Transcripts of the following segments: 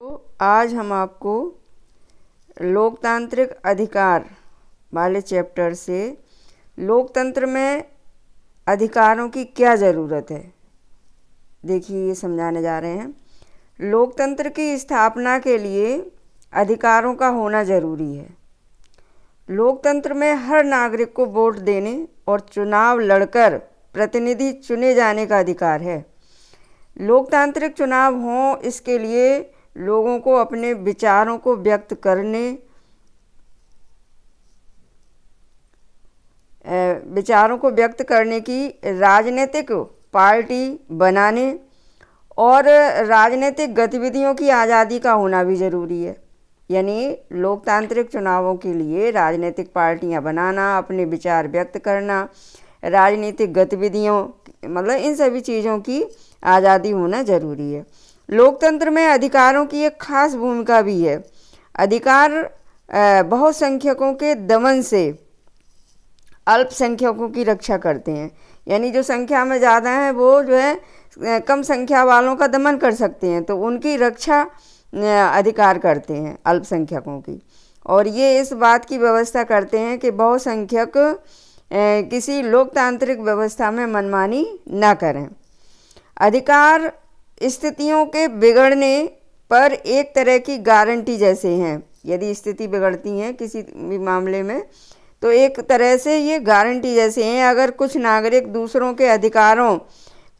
तो आज हम आपको लोकतांत्रिक अधिकार वाले चैप्टर से लोकतंत्र में अधिकारों की क्या ज़रूरत है, देखिए ये समझाने जा रहे हैं। लोकतंत्र की स्थापना के लिए अधिकारों का होना ज़रूरी है। लोकतंत्र में हर नागरिक को वोट देने और चुनाव लड़कर प्रतिनिधि चुने जाने का अधिकार है। लोकतांत्रिक चुनाव हों, इसके लिए लोगों को अपने विचारों को व्यक्त करने, की राजनीतिक पार्टी बनाने और राजनीतिक गतिविधियों की आज़ादी का होना भी ज़रूरी है। यानी लोकतांत्रिक चुनावों के लिए राजनीतिक पार्टियां बनाना, अपने विचार व्यक्त करना, राजनीतिक गतिविधियों मतलब इन सभी चीज़ों की आज़ादी होना ज़रूरी है। लोकतंत्र में अधिकारों की एक खास भूमिका भी है। अधिकार बहुसंख्यकों के दमन से अल्पसंख्यकों की रक्षा करते हैं। यानी जो संख्या में ज़्यादा हैं वो जो है कम संख्या वालों का दमन कर सकते हैं, तो उनकी रक्षा अधिकार करते हैं अल्पसंख्यकों की। और ये इस बात की व्यवस्था करते हैं कि बहुसंख्यक किसी लोकतांत्रिक व्यवस्था में मनमानी न करें। अधिकार स्थितियों के बिगड़ने पर एक तरह की गारंटी जैसे हैं। यदि स्थिति बिगड़ती है किसी भी मामले में तो एक तरह से ये गारंटी जैसे हैं। अगर कुछ नागरिक दूसरों के अधिकारों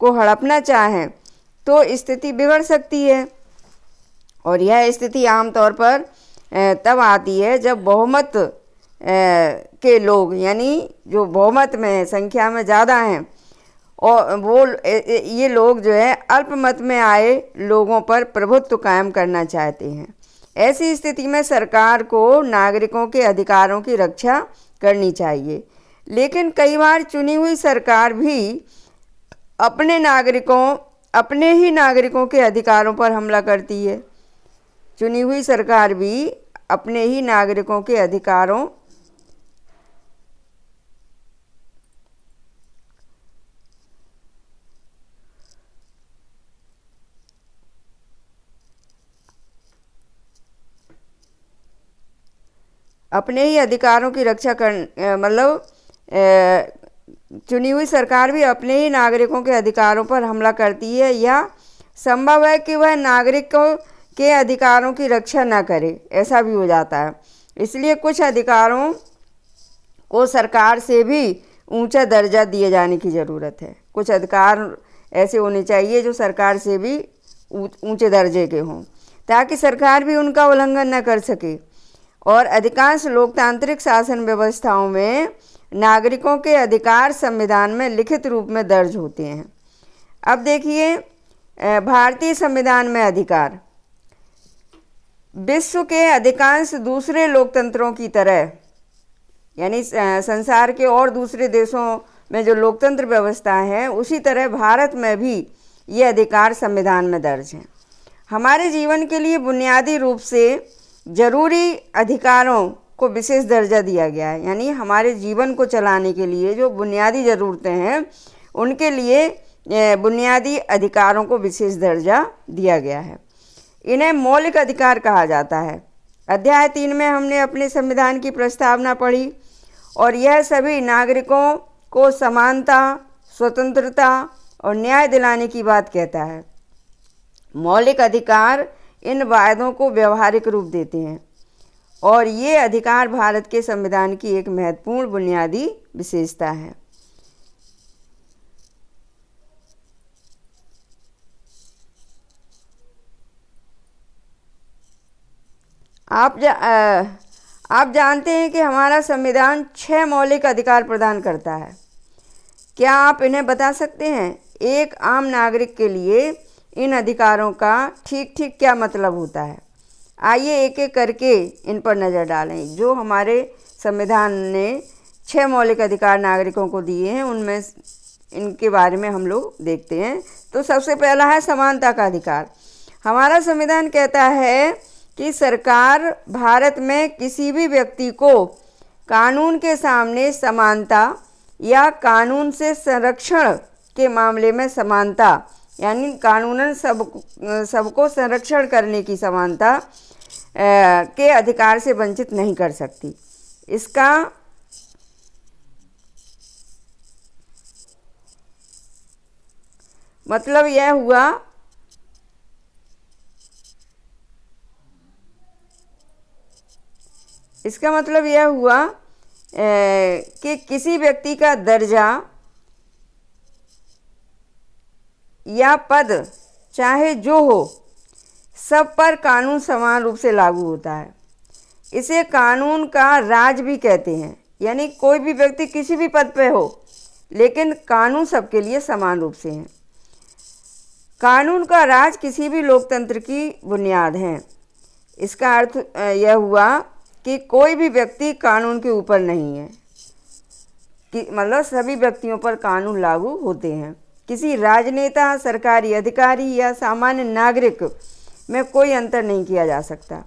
को हड़पना चाहें तो स्थिति बिगड़ सकती है, और यह स्थिति आमतौर पर तब आती है जब बहुमत के लोग, यानी जो बहुमत में संख्या में ज़्यादा हैं, और ये लोग जो है अल्पमत में आए लोगों पर प्रभुत्व कायम करना चाहते हैं। ऐसी स्थिति में सरकार को नागरिकों के अधिकारों की रक्षा करनी चाहिए, लेकिन कई बार चुनी हुई सरकार भी अपने ही नागरिकों के अधिकारों पर हमला करती है। चुनी हुई सरकार भी अपने ही नागरिकों के अधिकारों की रक्षा चुनी हुई सरकार भी अपने ही नागरिकों के अधिकारों पर हमला करती है, या संभव है कि वह नागरिकों के अधिकारों की रक्षा न करे, ऐसा भी हो जाता है। इसलिए कुछ अधिकारों को सरकार से भी ऊंचा दर्जा दिए जाने की ज़रूरत है। कुछ अधिकार ऐसे होने चाहिए जो सरकार से भी ऊंचे दर्जे के हों, ताकि सरकार भी उनका उल्लंघन न कर सके। और अधिकांश लोकतांत्रिक शासन व्यवस्थाओं में नागरिकों के अधिकार संविधान में लिखित रूप में दर्ज होते हैं। अब देखिए भारतीय संविधान में अधिकार विश्व के अधिकांश दूसरे लोकतंत्रों की तरह, यानी संसार के और दूसरे देशों में जो लोकतंत्र व्यवस्था है उसी तरह भारत में भी ये अधिकार संविधान में दर्ज हैं। हमारे जीवन के लिए बुनियादी रूप से जरूरी अधिकारों को विशेष दर्जा दिया गया है। यानी हमारे जीवन को चलाने के लिए जो बुनियादी ज़रूरतें हैं उनके लिए बुनियादी अधिकारों को विशेष दर्जा दिया गया है। इन्हें मौलिक अधिकार कहा जाता है। अध्याय 3 में हमने अपने संविधान की प्रस्तावना पढ़ी, और यह सभी नागरिकों को समानता, स्वतंत्रता और न्याय दिलाने की बात कहता है। मौलिक अधिकार इन वायदों को व्यवहारिक रूप देते हैं, और ये अधिकार भारत के संविधान की एक महत्वपूर्ण बुनियादी विशेषता है। आप जानते हैं कि हमारा संविधान 6 मौलिक अधिकार प्रदान करता है। क्या आप इन्हें बता सकते हैं? एक आम नागरिक के लिए इन अधिकारों का ठीक क्या मतलब होता है? आइए एक एक करके इन पर नज़र डालें। जो हमारे संविधान ने 6 मौलिक अधिकार नागरिकों को दिए हैं उनमें इनके बारे में हम लोग देखते हैं। तो सबसे पहला है समानता का अधिकार। हमारा संविधान कहता है कि सरकार भारत में किसी भी व्यक्ति को कानून के सामने समानता या कानून से संरक्षण के मामले में समानता यानी कानूनन सबको संरक्षण करने की समानता के अधिकार से वंचित नहीं कर सकती। इसका मतलब यह हुआ कि किसी व्यक्ति का दर्जा या पद चाहे जो हो, सब पर कानून समान रूप से लागू होता है। इसे कानून का राज भी कहते हैं। यानी कोई भी व्यक्ति किसी भी पद पे हो, लेकिन कानून सबके लिए समान रूप से हैं। कानून का राज किसी भी लोकतंत्र की बुनियाद है। इसका अर्थ यह हुआ कि कोई भी व्यक्ति कानून के ऊपर नहीं है, कि मतलब सभी व्यक्तियों पर कानून लागू होते हैं। किसी राजनेता, सरकारी अधिकारी या सामान्य नागरिक में कोई अंतर नहीं किया जा सकता।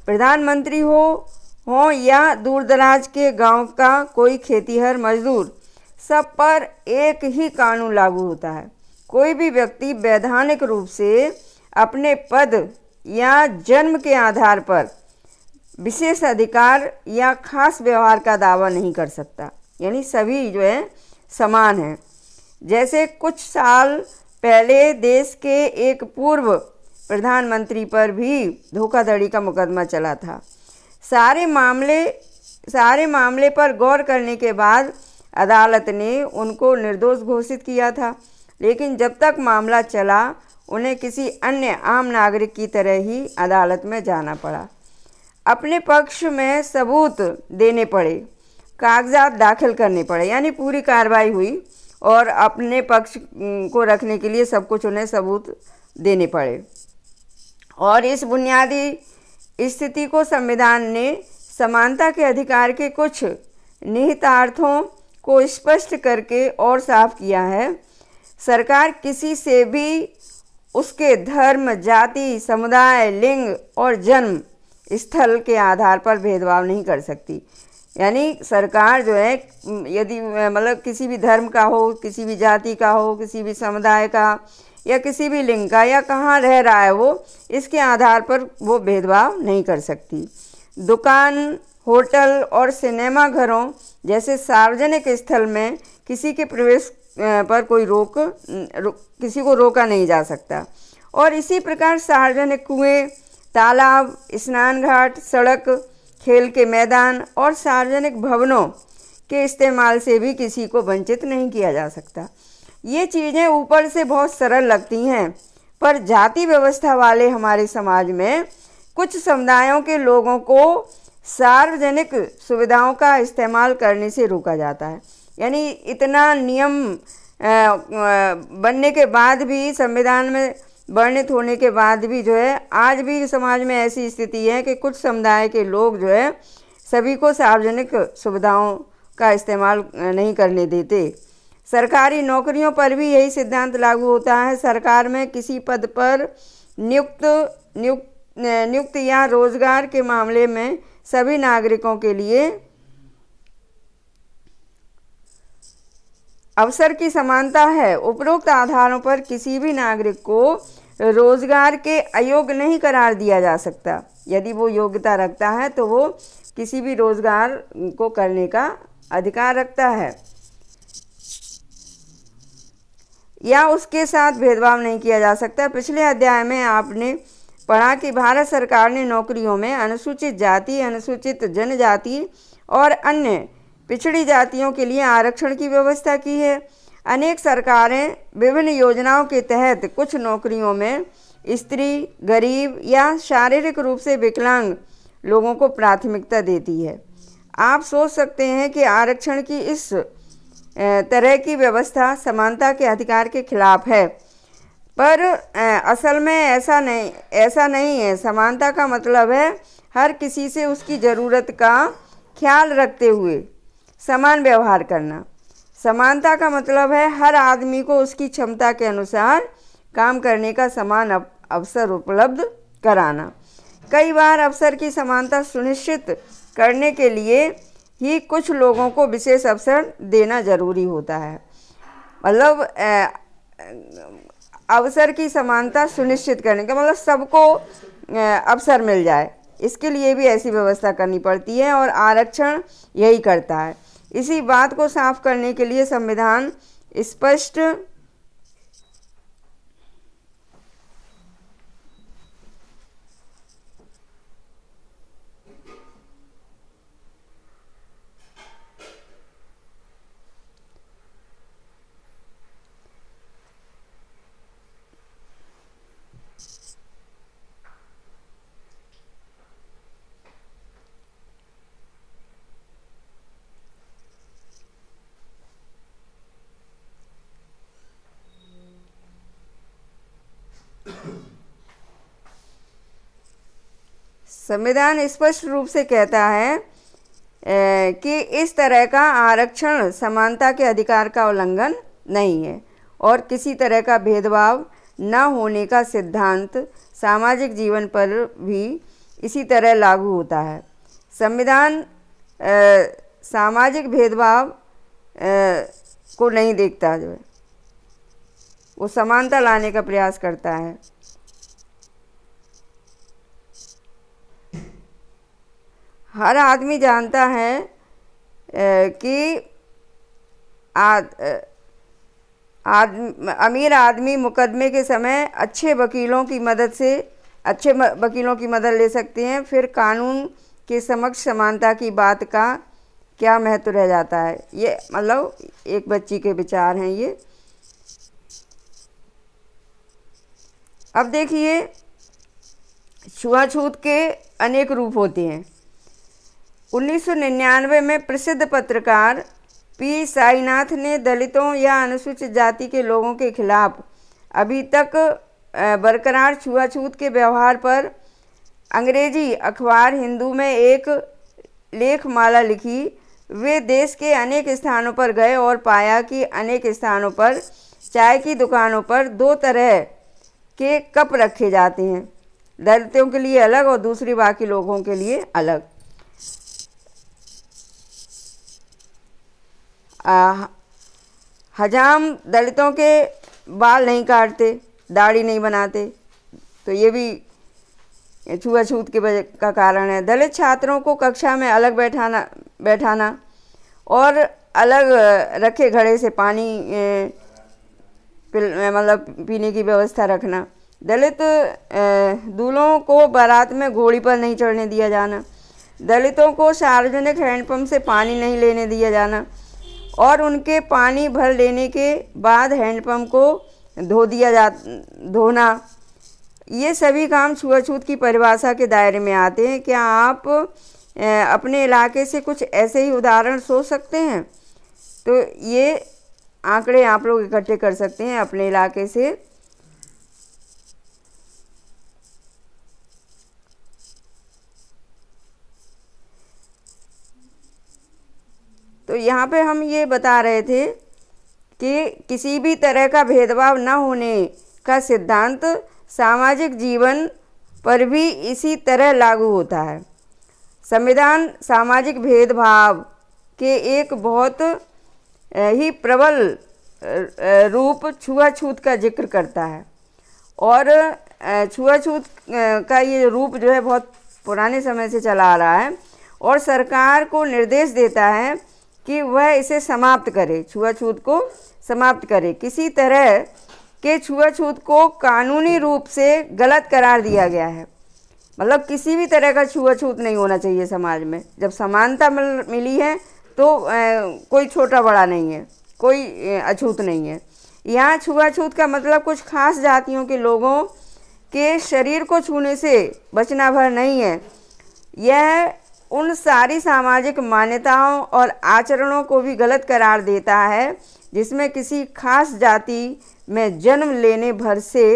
प्रधानमंत्री हो या दूरदराज के गांव का कोई खेतीहर मजदूर, सब पर एक ही कानून लागू होता है। कोई भी व्यक्ति वैधानिक रूप से अपने पद या जन्म के आधार पर विशेष अधिकार या खास व्यवहार का दावा नहीं कर सकता। यानी सभी जो है समान हैं। जैसे कुछ साल पहले देश के एक पूर्व प्रधानमंत्री पर भी धोखाधड़ी का मुकदमा चला था। सारे मामले पर गौर करने के बाद अदालत ने उनको निर्दोष घोषित किया था, लेकिन जब तक मामला चला उन्हें किसी अन्य आम नागरिक की तरह ही अदालत में जाना पड़ा। अपने पक्ष में सबूत देने पड़े, कागजात दाखिल करने पड़े। यानी पूरी कार्रवाई हुई और अपने पक्ष को रखने के लिए सब कुछ उन्हें सबूत देने पड़े। और इस बुनियादी स्थिति को संविधान ने समानता के अधिकार के कुछ निहितार्थों को स्पष्ट करके और साफ किया है। सरकार किसी से भी उसके धर्म, जाति, समुदाय, लिंग और जन्म स्थल के आधार पर भेदभाव नहीं कर सकती। यानी सरकार जो है यदि मतलब किसी भी धर्म का हो, किसी भी जाति का हो, किसी भी समुदाय का या किसी भी लिंग का या कहाँ रह रहा है वो, इसके आधार पर वो भेदभाव नहीं कर सकती। दुकान, होटल और सिनेमा घरों जैसे सार्वजनिक स्थल में किसी के प्रवेश पर कोई किसी को रोका नहीं जा सकता। और इसी प्रकार सार्वजनिक कुएं, तालाब, स्नान घाट, सड़क, खेल के मैदान और सार्वजनिक भवनों के इस्तेमाल से भी किसी को वंचित नहीं किया जा सकता। ये चीज़ें ऊपर से बहुत सरल लगती हैं, पर जाति व्यवस्था वाले हमारे समाज में कुछ समुदायों के लोगों को सार्वजनिक सुविधाओं का इस्तेमाल करने से रोका जाता है। यानी इतना नियम बनने के बाद भी, संविधान में वर्णित होने के बाद भी जो है आज भी समाज में ऐसी स्थिति है कि कुछ समुदाय के लोग जो है सभी को सार्वजनिक सुविधाओं का इस्तेमाल नहीं करने देते। सरकारी नौकरियों पर भी यही सिद्धांत लागू होता है। सरकार में किसी पद पर नियुक्त या रोजगार के मामले में सभी नागरिकों के लिए अवसर की समानता है। उपरोक्त आधारों पर किसी भी नागरिक को रोजगार के अयोग्य नहीं करार दिया जा सकता। यदि वो योग्यता रखता है तो वो किसी भी रोजगार को करने का अधिकार रखता है या उसके साथ भेदभाव नहीं किया जा सकता। पिछले अध्याय में आपने पढ़ा कि भारत सरकार ने नौकरियों में अनुसूचित जाति, अनुसूचित जनजाति और अन्य पिछड़ी जातियों के लिए आरक्षण की व्यवस्था की है। अनेक सरकारें विभिन्न योजनाओं के तहत कुछ नौकरियों में स्त्री, गरीब या शारीरिक रूप से विकलांग लोगों को प्राथमिकता देती है। आप सोच सकते हैं कि आरक्षण की इस तरह की व्यवस्था समानता के अधिकार के खिलाफ है, पर असल में ऐसा नहीं है। समानता का मतलब है हर किसी से उसकी ज़रूरत का ख्याल रखते हुए समान व्यवहार करना। समानता का मतलब है हर आदमी को उसकी क्षमता के अनुसार काम करने का समान अवसर उपलब्ध कराना। कई बार अवसर की समानता सुनिश्चित करने के लिए ही कुछ लोगों को विशेष अवसर देना जरूरी होता है। मतलब अवसर की समानता सुनिश्चित करने का मतलब सबको अवसर मिल जाए, इसके लिए भी ऐसी व्यवस्था करनी पड़ती है और आरक्षण यही करता है। इसी बात को साफ करने के लिए संविधान स्पष्ट संविधान स्पष्ट रूप से कहता है कि इस तरह का आरक्षण समानता के अधिकार का उल्लंघन नहीं है और किसी तरह का भेदभाव न होने का सिद्धांत सामाजिक जीवन पर भी इसी तरह लागू होता है। संविधान सामाजिक भेदभाव को नहीं देखता, जो है वो समानता लाने का प्रयास करता है। हर आदमी जानता है कि अमीर आदमी मुकदमे के समय अच्छे वकीलों की मदद ले सकते हैं, फिर कानून के समक्ष समानता की बात का क्या महत्व रह जाता है। ये मतलब एक बच्ची के विचार हैं ये। अब देखिए, छुआछूत के अनेक रूप होते हैं। 1999 में प्रसिद्ध पत्रकार पी साईनाथ ने दलितों या अनुसूचित जाति के लोगों के खिलाफ अभी तक बरकरार छुआछूत के व्यवहार पर अंग्रेजी अखबार हिंदू में एक लेखमाला लिखी। वे देश के अनेक स्थानों पर गए और पाया कि अनेक स्थानों पर चाय की दुकानों पर दो तरह के कप रखे जाते हैं, दलितों के लिए अलग और दूसरी बाकी लोगों के लिए अलग। हजाम दलितों के बाल नहीं काटते, दाढ़ी नहीं बनाते, तो ये भी छुआछूत के वजह का कारण है। दलित छात्रों को कक्षा में अलग बैठाना और अलग रखे घड़े से पानी मतलब पीने की व्यवस्था रखना। दलित दूल्हों को बारात में घोड़ी पर नहीं चढ़ने दिया जाना। दलितों को सार्वजनिक हैंडपंप से पानी नहीं लेने दिया जाना और उनके पानी भर लेने के बाद हैंडपंप को धोना। ये सभी काम छुआछूत की परिभाषा के दायरे में आते हैं। क्या आप अपने इलाके से कुछ ऐसे ही उदाहरण सोच सकते हैं? तो ये आंकड़े आप लोग इकट्ठे कर सकते हैं अपने इलाके से। तो यहाँ पे हम ये बता रहे थे कि किसी भी तरह का भेदभाव न होने का सिद्धांत सामाजिक जीवन पर भी इसी तरह लागू होता है। संविधान सामाजिक भेदभाव के एक बहुत ही प्रबल रूप छुआछूत का जिक्र करता है और छुआछूत का ये रूप जो है बहुत पुराने समय से चला आ रहा है और सरकार को निर्देश देता है कि वह इसे समाप्त करे, छुआछूत को समाप्त करे। किसी तरह के छुआछूत को कानूनी रूप से गलत करार दिया गया है, मतलब किसी भी तरह का छुआछूत नहीं होना चाहिए समाज में। जब समानता मिली है तो कोई छोटा बड़ा नहीं है, कोई अछूत नहीं है। यहाँ छुआछूत का मतलब कुछ खास जातियों के लोगों के शरीर को छूने से बचना भर नहीं है। यह उन सारी सामाजिक मान्यताओं और आचरणों को भी गलत करार देता है जिसमें किसी खास जाति में जन्म लेने भर से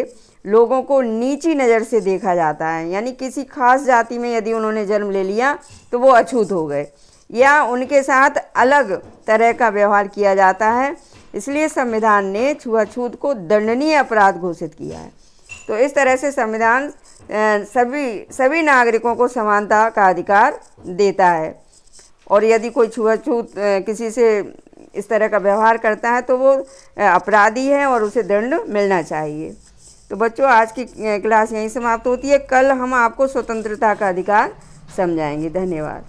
लोगों को नीची नज़र से देखा जाता है। यानी किसी खास जाति में यदि उन्होंने जन्म ले लिया तो वो अछूत हो गए या उनके साथ अलग तरह का व्यवहार किया जाता है। इसलिए संविधान ने छुआछूत को दंडनीय अपराध घोषित किया है। तो इस तरह से संविधान सभी नागरिकों को समानता का अधिकार देता है और यदि कोई छुआछूत किसी से इस तरह का व्यवहार करता है तो वो अपराधी है और उसे दंड मिलना चाहिए। तो बच्चों, आज की क्लास यहीं समाप्त होती है। कल हम आपको स्वतंत्रता का अधिकार समझाएंगे। धन्यवाद।